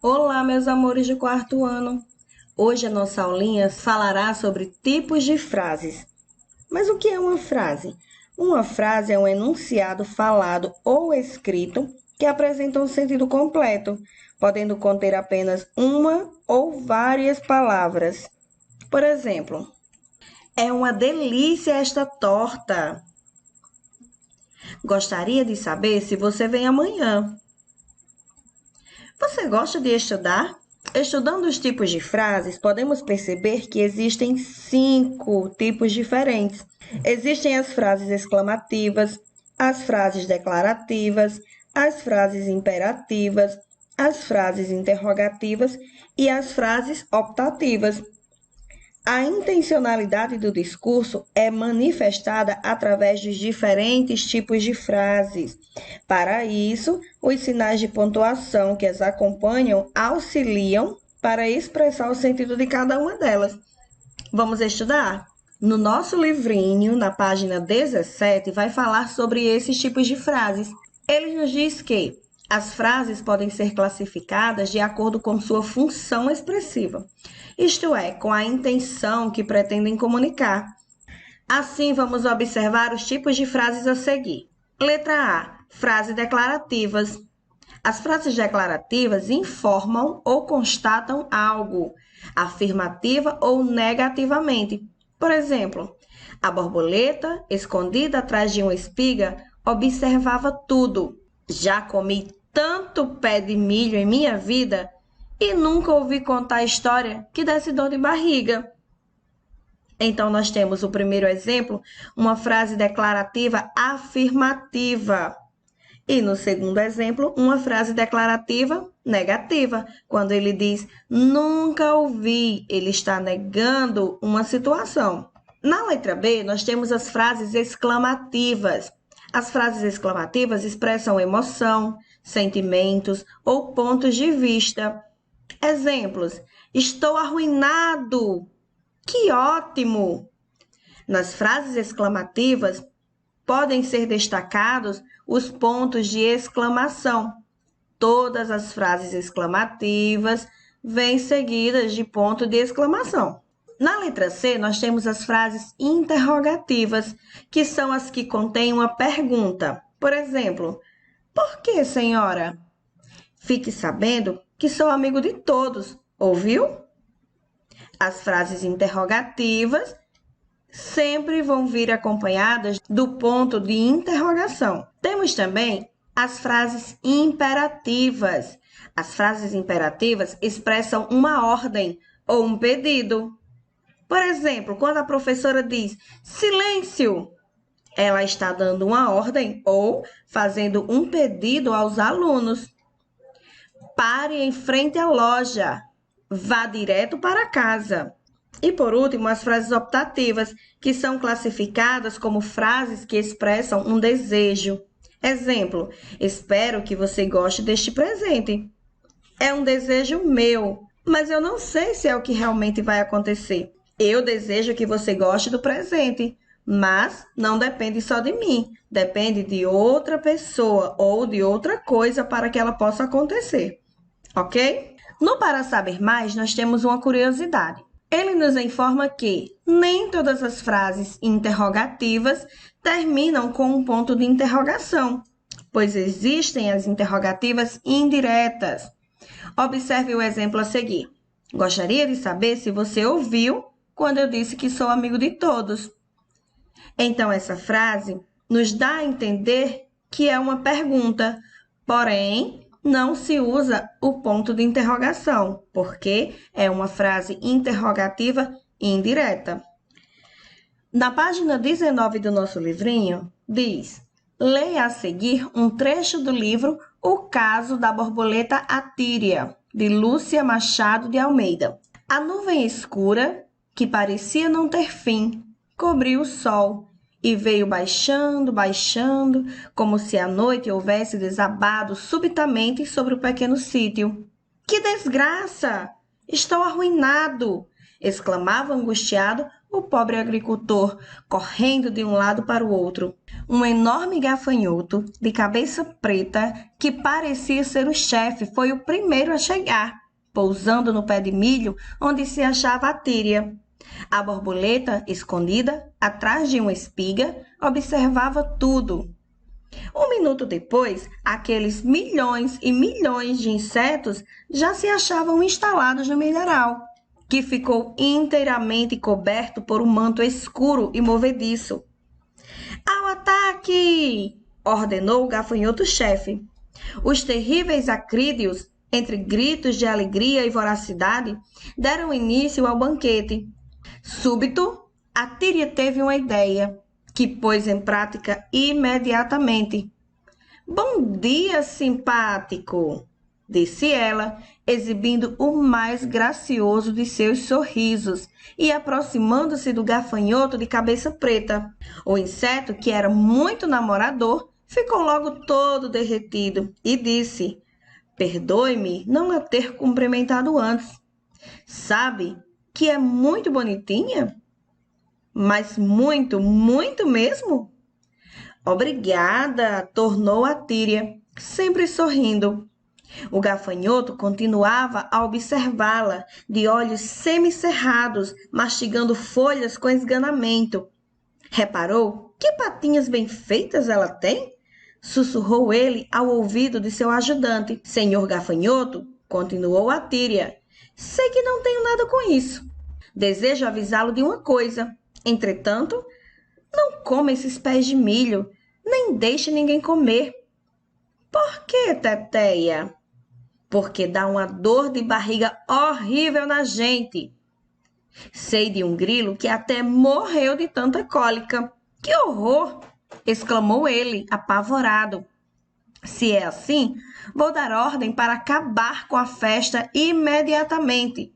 Olá, meus amores do quarto ano. Hoje a nossa aulinha falará sobre tipos de frases. Mas o que é uma frase? Uma frase é um enunciado falado ou escrito que apresenta um sentido completo, podendo conter apenas uma ou várias palavras. Por exemplo, é uma delícia esta torta. Gostaria de saber se você vem amanhã. Você gosta de estudar? Estudando os tipos de frases, podemos perceber que existem 5 tipos diferentes. Existem as frases exclamativas, as frases declarativas, as frases imperativas, as frases interrogativas e as frases optativas. A intencionalidade do discurso é manifestada através dos diferentes tipos de frases. Para isso, os sinais de pontuação que as acompanham auxiliam para expressar o sentido de cada uma delas. Vamos estudar? No nosso livrinho, na página 17, vai falar sobre esses tipos de frases. Ele nos diz que as frases podem ser classificadas de acordo com sua função expressiva, isto é, com a intenção que pretendem comunicar. Assim, vamos observar os tipos de frases a seguir. Letra A. Frases declarativas. As frases declarativas informam ou constatam algo, afirmativa ou negativamente. Por exemplo, a borboleta, escondida atrás de uma espiga, observava tudo. Já comi tanto pé de milho em minha vida e nunca ouvi contar história que desse dor de barriga. Então, nós temos o primeiro exemplo, uma frase declarativa afirmativa. E no segundo exemplo, uma frase declarativa negativa, quando ele diz nunca ouvi, ele está negando uma situação. Na letra B, nós temos as frases exclamativas. As frases exclamativas expressam emoção, sentimentos ou pontos de vista. Exemplos: estou arruinado. Que ótimo! Nas frases exclamativas, podem ser destacados os pontos de exclamação. Todas as frases exclamativas vêm seguidas de ponto de exclamação. Na letra C, nós temos as frases interrogativas, que são as que contêm uma pergunta. Por exemplo, por que, senhora? Fique sabendo que sou amigo de todos, ouviu? As frases interrogativas sempre vão vir acompanhadas do ponto de interrogação. Temos também as frases imperativas. As frases imperativas expressam uma ordem ou um pedido. Por exemplo, quando a professora diz silêncio, ela está dando uma ordem ou fazendo um pedido aos alunos. Pare em frente à loja. Vá direto para casa. E, por último, as frases optativas, que são classificadas como frases que expressam um desejo. Exemplo: espero que você goste deste presente. É um desejo meu, mas eu não sei se é o que realmente vai acontecer. Eu desejo que você goste do presente, mas não depende só de mim. Depende de outra pessoa ou de outra coisa para que ela possa acontecer. Ok? No Para Saber Mais, nós temos uma curiosidade. Ele nos informa que nem todas as frases interrogativas terminam com um ponto de interrogação, pois existem as interrogativas indiretas. Observe o exemplo a seguir. Gostaria de saber se você ouviu quando eu disse que sou amigo de todos. Então, essa frase nos dá a entender que é uma pergunta, porém, não se usa o ponto de interrogação, porque é uma frase interrogativa indireta. Na página 19 do nosso livrinho, diz: leia a seguir um trecho do livro O Caso da Borboleta Atíria, de Lúcia Machado de Almeida. A nuvem escura, que parecia não ter fim, cobriu o sol e veio baixando, baixando, como se a noite houvesse desabado subitamente sobre o pequeno sítio. Que desgraça! Estou arruinado! Exclamava angustiado o pobre agricultor, correndo de um lado para o outro. Um enorme gafanhoto, de cabeça preta, que parecia ser o chefe, foi o primeiro a chegar, pousando no pé de milho onde se achava a Tíria. A borboleta, escondida atrás de uma espiga, observava tudo. Um minuto depois, aqueles milhões e milhões de insetos já se achavam instalados no milharal, que ficou inteiramente coberto por um manto escuro e movediço. Ao ataque! Ordenou o gafanhoto-chefe. Os terríveis acrídeos, entre gritos de alegria e voracidade, deram início ao banquete. Súbito, a Tíria teve uma ideia, que pôs em prática imediatamente. Bom dia, simpático, disse ela, exibindo o mais gracioso de seus sorrisos e aproximando-se do gafanhoto de cabeça preta. O inseto, que era muito namorador, ficou logo todo derretido e disse: perdoe-me não a ter cumprimentado antes. Sabe que é muito bonitinha? Mas muito, muito mesmo? Obrigada, tornou a Tíria, sempre sorrindo. O gafanhoto continuava a observá-la, de olhos semicerrados, mastigando folhas com esganamento. Reparou que patinhas bem feitas ela tem? Sussurrou ele ao ouvido de seu ajudante. Senhor gafanhoto, continuou a Tíria, sei que não tenho nada com isso. Desejo avisá-lo de uma coisa. Entretanto, não coma esses pés de milho, nem deixe ninguém comer. Por que, Teteia? Porque dá uma dor de barriga horrível na gente. Sei de um grilo que até morreu de tanta cólica. Que horror! Exclamou ele, apavorado. Se é assim, vou dar ordem para acabar com a festa imediatamente.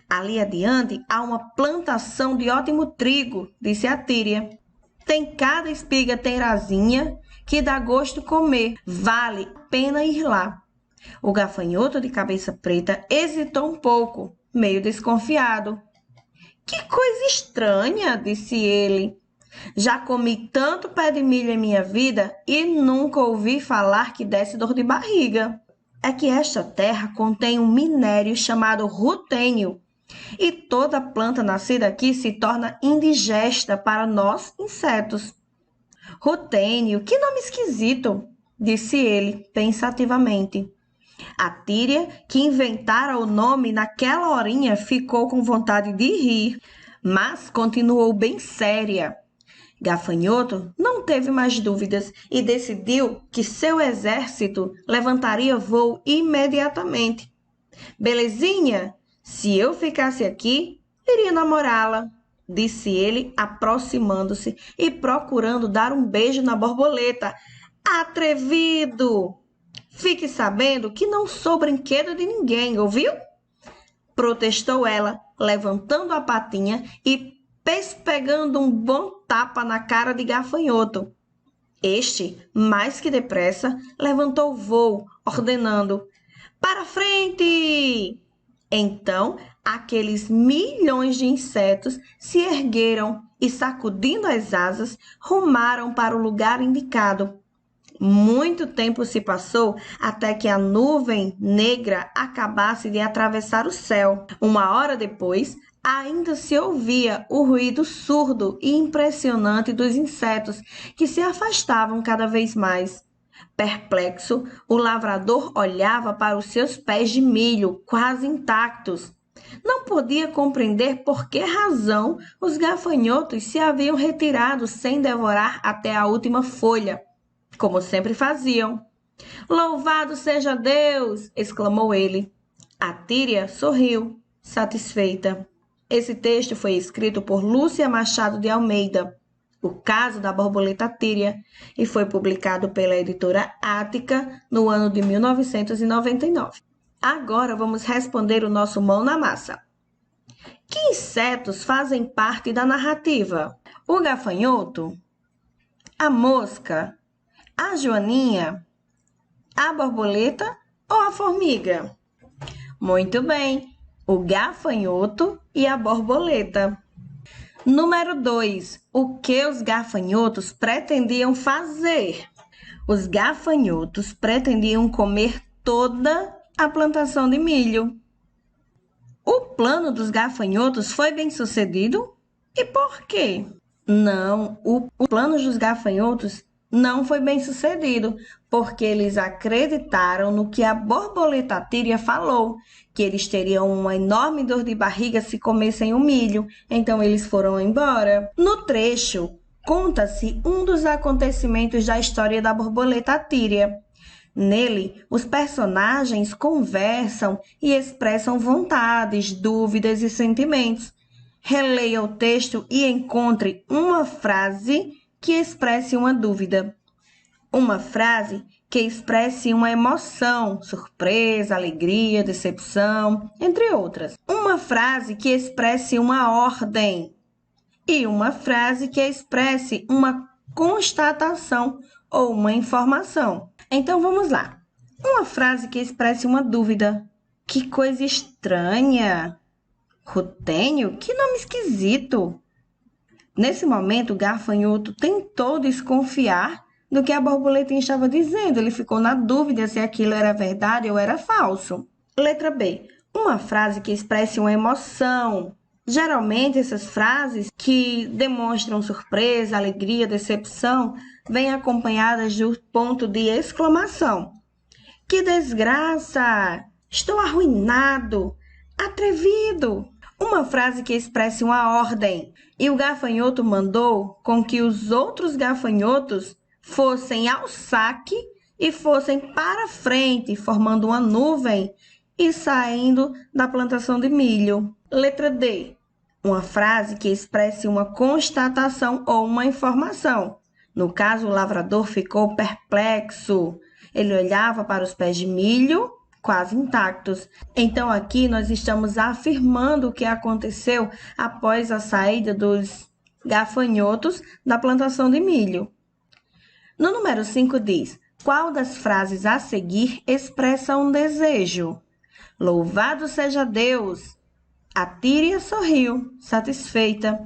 Ali adiante há uma plantação de ótimo trigo, disse a Tíria. Tem cada espiga teirazinha que dá gosto comer. Vale a pena ir lá. O gafanhoto de cabeça preta hesitou um pouco, meio desconfiado. Que coisa estranha, disse ele. Já comi tanto pé de milho em minha vida e nunca ouvi falar que desse dor de barriga. É que esta terra contém um minério chamado rutênio, e toda planta nascida aqui se torna indigesta para nós, insetos. Rutênio, que nome esquisito, disse ele, pensativamente. A Tíria, que inventara o nome naquela horinha, ficou com vontade de rir, mas continuou bem séria. Gafanhoto não teve mais dúvidas e decidiu que seu exército levantaria voo imediatamente. Belezinha, se eu ficasse aqui, iria namorá-la, disse ele, aproximando-se e procurando dar um beijo na borboleta. Atrevido! Fique sabendo que não sou brinquedo de ninguém, ouviu? Protestou ela, levantando a patinha e pegando um bom tapa na cara de gafanhoto. Este, mais que depressa, levantou o voo, ordenando: para frente! Então, aqueles milhões de insetos se ergueram e, sacudindo as asas, rumaram para o lugar indicado. Muito tempo se passou até que a nuvem negra acabasse de atravessar o céu. Uma hora depois, ainda se ouvia o ruído surdo e impressionante dos insetos que se afastavam cada vez mais. Perplexo, o lavrador olhava para os seus pés de milho, quase intactos. Não podia compreender por que razão os gafanhotos se haviam retirado sem devorar até a última folha, como sempre faziam. Louvado seja Deus! Exclamou ele. A Tíria sorriu, satisfeita. Esse texto foi escrito por Lúcia Machado de Almeida, O Caso da Borboleta Tíria, e foi publicado pela editora Ática no ano de 1999. Agora vamos responder o nosso Mão na Massa. Que insetos fazem parte da narrativa? O gafanhoto? A mosca? A joaninha? A borboleta ou a formiga? Muito bem, o gafanhoto e a borboleta. Número 2. O que os gafanhotos pretendiam fazer? Os gafanhotos pretendiam comer toda a plantação de milho. O plano dos gafanhotos foi bem sucedido? E por quê? Não, o plano dos gafanhotos não foi bem sucedido, porque eles acreditaram no que a borboleta tíria falou, que eles teriam uma enorme dor de barriga se comessem o milho, então eles foram embora. No trecho, conta-se um dos acontecimentos da história da borboleta tíria. Nele, os personagens conversam e expressam vontades, dúvidas e sentimentos. Releia o texto e encontre uma frase que expresse uma dúvida. Uma frase que expresse uma emoção, surpresa, alegria, decepção, entre outras. Uma frase que expresse uma ordem. E uma frase que expresse uma constatação ou uma informação. Então, vamos lá. Uma frase que expresse uma dúvida. Que coisa estranha! Rutênio? Que nome esquisito! Nesse momento, o gafanhoto tentou desconfiar do que a borboletinha estava dizendo. Ele ficou na dúvida se aquilo era verdade ou era falso. Letra B. Uma frase que expresse uma emoção. Geralmente, essas frases que demonstram surpresa, alegria, decepção, vêm acompanhadas do ponto de exclamação. Que desgraça! Estou arruinado! Atrevido! Uma frase que expresse uma ordem. E o gafanhoto mandou com que os outros gafanhotos fossem ao saque e fossem para frente, formando uma nuvem e saindo da plantação de milho. Letra D. Uma frase que expresse uma constatação ou uma informação. No caso, o lavrador ficou perplexo. Ele olhava para os pés de milho, quase intactos. Então, aqui nós estamos afirmando o que aconteceu após a saída dos gafanhotos da plantação de milho. No número 5 diz: qual das frases a seguir expressa um desejo? Louvado seja Deus! A Tíria sorriu, satisfeita.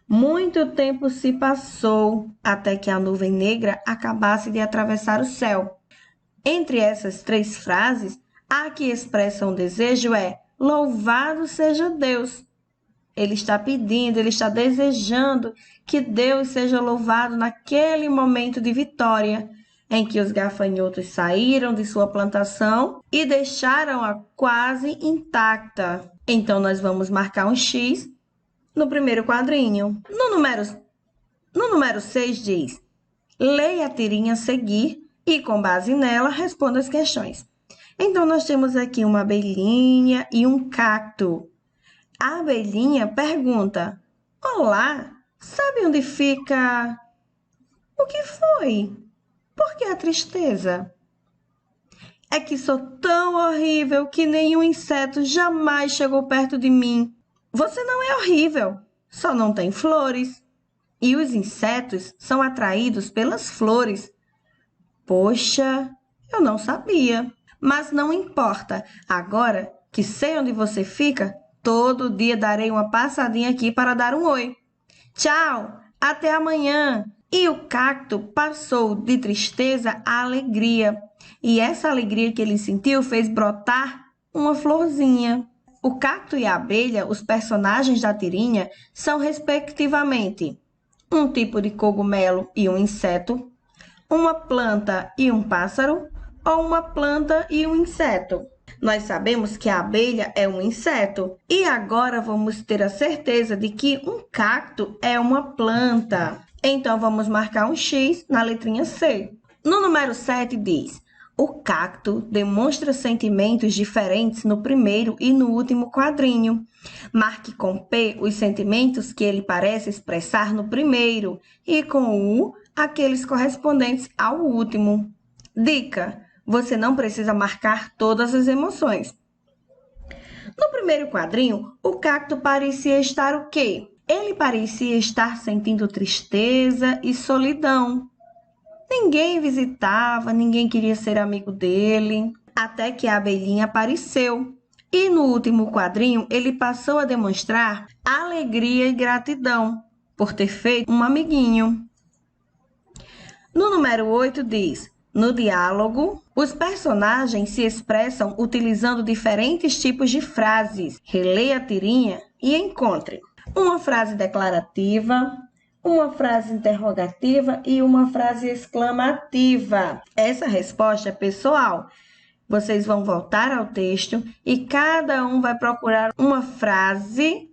Muito tempo se passou até que a nuvem negra acabasse de atravessar o céu. Entre essas 3 frases, a que expressa um desejo é louvado seja Deus. Ele está pedindo, ele está desejando que Deus seja louvado naquele momento de vitória, em que os gafanhotos saíram de sua plantação e deixaram-a quase intacta. Então, nós vamos marcar um X no primeiro quadrinho. No número 6 diz: leia a tirinha a seguir e, com base nela, responda as questões. Então, nós temos aqui uma abelhinha e um cacto. A abelhinha pergunta: olá, sabe onde fica? O que foi? Por que a tristeza? É que sou tão horrível que nenhum inseto jamais chegou perto de mim. Você não é horrível, só não tem flores. E os insetos são atraídos pelas flores. Poxa, eu não sabia. Mas não importa, agora que sei onde você fica, todo dia darei uma passadinha aqui para dar um oi. Tchau, até amanhã. E o cacto passou de tristeza à alegria. E essa alegria que ele sentiu fez brotar uma florzinha. O cacto e a abelha, os personagens da tirinha, são respectivamente um tipo de cogumelo e um inseto, uma planta e um pássaro, ou uma planta e um inseto. Nós sabemos que a abelha é um inseto. E agora vamos ter a certeza de que um cacto é uma planta. Então, vamos marcar um X na letrinha C. No número 7 diz: o cacto demonstra sentimentos diferentes no primeiro e no último quadrinho. Marque com P os sentimentos que ele parece expressar no primeiro e com U aqueles correspondentes ao último. Dica: você não precisa marcar todas as emoções. No primeiro quadrinho, o cacto parecia estar o quê? Ele parecia estar sentindo tristeza e solidão. Ninguém visitava, ninguém queria ser amigo dele, até que a abelhinha apareceu. E no último quadrinho, ele passou a demonstrar alegria e gratidão por ter feito um amiguinho. No número 8 diz: no diálogo, os personagens se expressam utilizando diferentes tipos de frases. Releia a tirinha e encontre uma frase declarativa, uma frase interrogativa e uma frase exclamativa. Essa resposta é pessoal. Vocês vão voltar ao texto e cada um vai procurar uma frase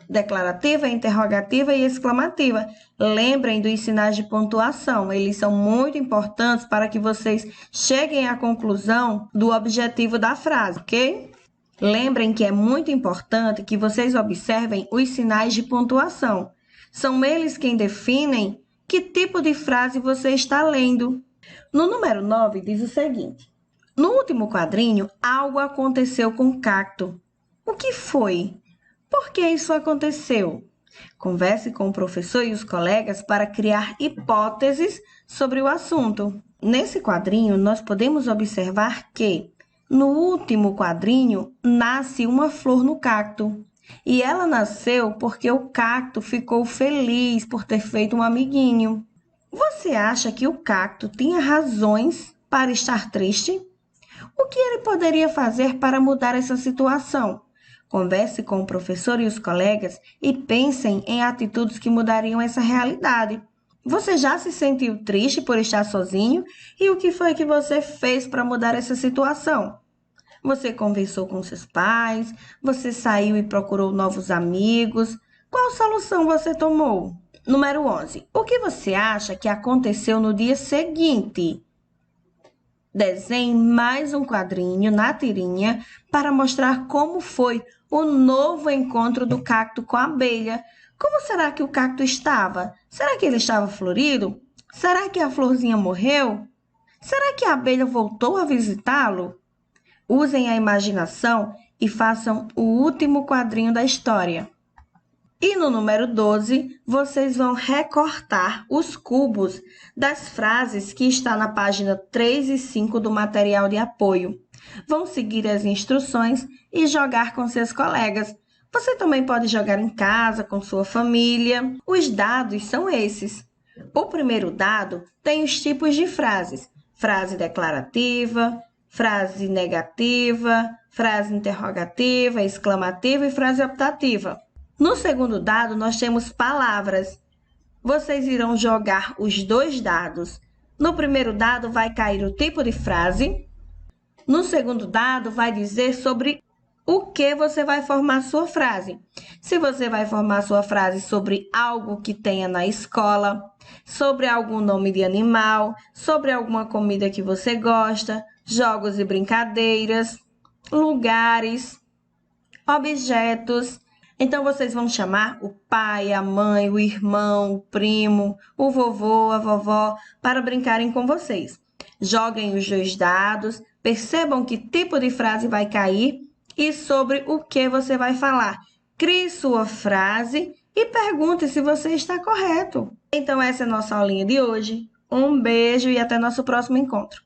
declarativa, interrogativa e exclamativa. Lembrem dos sinais de pontuação, eles são muito importantes para que vocês cheguem à conclusão do objetivo da frase, ok? Lembrem que é muito importante que vocês observem os sinais de pontuação. São eles quem definem que tipo de frase você está lendo. No número 9 diz o seguinte: no último quadrinho, algo aconteceu com o cacto. O que foi? Por que isso aconteceu? Converse com o professor e os colegas para criar hipóteses sobre o assunto. Nesse quadrinho, nós podemos observar que, no último quadrinho, nasce uma flor no cacto. E ela nasceu porque o cacto ficou feliz por ter feito um amiguinho. Você acha que o cacto tinha razões para estar triste? O que ele poderia fazer para mudar essa situação? Converse com o professor e os colegas e pensem em atitudes que mudariam essa realidade. Você já se sentiu triste por estar sozinho? E o que foi que você fez para mudar essa situação? Você conversou com seus pais? Você saiu e procurou novos amigos? Qual solução você tomou? Número 11. O que você acha que aconteceu no dia seguinte? Desenhe mais um quadrinho na tirinha para mostrar como foi o novo encontro do cacto com a abelha. Como será que o cacto estava? Será que ele estava florido? Será que a florzinha morreu? Será que a abelha voltou a visitá-lo? Usem a imaginação e façam o último quadrinho da história. E no número 12, vocês vão recortar os cubos das frases que está na página 3 e 5 do material de apoio. Vão seguir as instruções e jogar com seus colegas. Você também pode jogar em casa, com sua família. Os dados são esses. O primeiro dado tem os tipos de frases: frase declarativa, frase negativa, frase interrogativa, exclamativa e frase optativa. No segundo dado, nós temos palavras. Vocês irão jogar os dois dados. No primeiro dado, vai cair o tipo de frase. No segundo dado, vai dizer sobre o que você vai formar sua frase. Se você vai formar sua frase sobre algo que tenha na escola, sobre algum nome de animal, sobre alguma comida que você gosta, jogos e brincadeiras, lugares, objetos. Então, vocês vão chamar o pai, a mãe, o irmão, o primo, o vovô, a vovó, para brincarem com vocês. Joguem os dois dados, percebam que tipo de frase vai cair e sobre o que você vai falar. Crie sua frase e pergunte se você está correto. Então, essa é a nossa aulinha de hoje. Um beijo e até nosso próximo encontro.